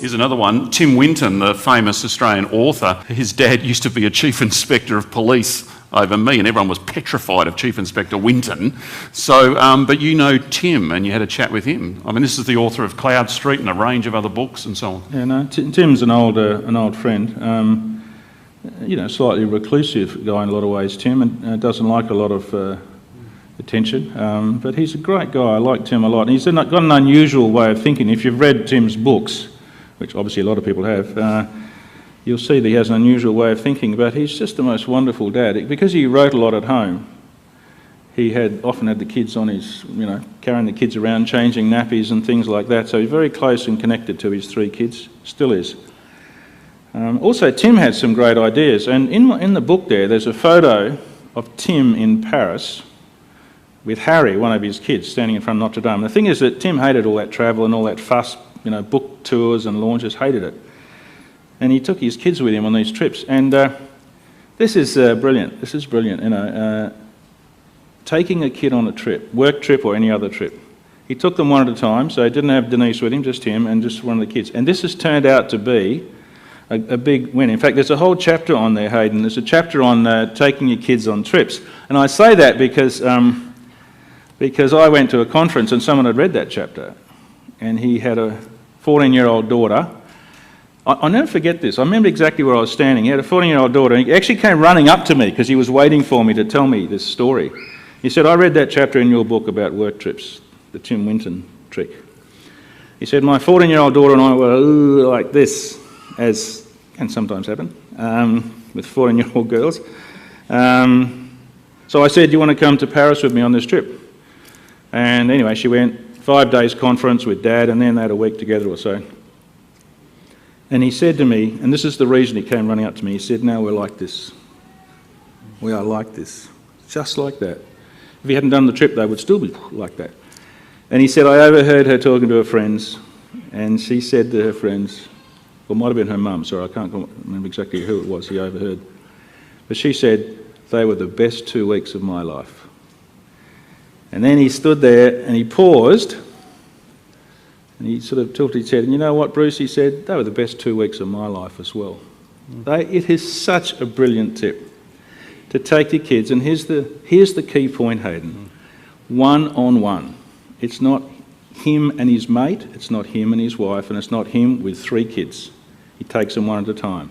Here's another one. Tim Winton, the famous Australian author, his dad used to be a chief inspector of police over me, and everyone was petrified of Chief Inspector Winton. So, but you know Tim, and you had a chat with him. I mean, this is the author of Cloud Street and a range of other books and so on. Yeah, no, Tim's an old friend. Slightly reclusive guy in a lot of ways, Tim, and doesn't like a lot of attention. But he's a great guy. I like Tim a lot. And he's got an unusual way of thinking. If you've read Tim's books, which obviously a lot of people have, you'll see that he has an unusual way of thinking, but he's just the most wonderful dad. Because he wrote a lot at home, he often had the kids on his, carrying the kids around, changing nappies and things like that. So he's very close and connected to his 3 kids, still is. Also, Tim had some great ideas, and in the book there's a photo of Tim in Paris with Harry, one of his kids, standing in front of Notre Dame. The thing is that Tim hated all that travel and all that fuss, book tours and launches, hated it. And he took his kids with him on these trips. And this is brilliant. This is brilliant, taking a kid on a trip, work trip or any other trip. He took them one at a time, so he didn't have Denise with him, just him and just one of the kids. And this has turned out to be a big win. In fact, there's a whole chapter on there, Hayden. There's a chapter on taking your kids on trips. And I say that because I went to a conference and someone had read that chapter. And he had a 14-year-old daughter. I'll never forget this. I remember exactly where I was standing. He had a 14-year-old daughter, and he actually came running up to me because he was waiting for me to tell me this story. He said, "I read that chapter in your book about work trips, the Tim Winton trick." He said, "My 14-year-old daughter and I were like this, as can sometimes happen with 14-year-old girls. So I said, 'Do you want to come to Paris with me on this trip?' And anyway, she went. 5 days conference with Dad, and then they had a week together or so. And he said to me, and this is the reason he came running up to me, he said, 'Now we're like this. We are like this. Just like that.' If he hadn't done the trip, they would still be like that. And he said, 'I overheard her talking to her friends, and she said to her friends,' well, it might have been her mum, sorry, I can't remember exactly who it was he overheard. But she said, 'They were the best 2 weeks of my life.' And then he stood there and he paused and he sort of tilted his head. And you know what, Bruce, he said, 'They were the best 2 weeks of my life as well.' It is such a brilliant tip to take your kids. And here's the key point, Hayden. One-on-one. It's not him and his mate, it's not him and his wife, and it's not him with 3 kids. He takes them one at a time.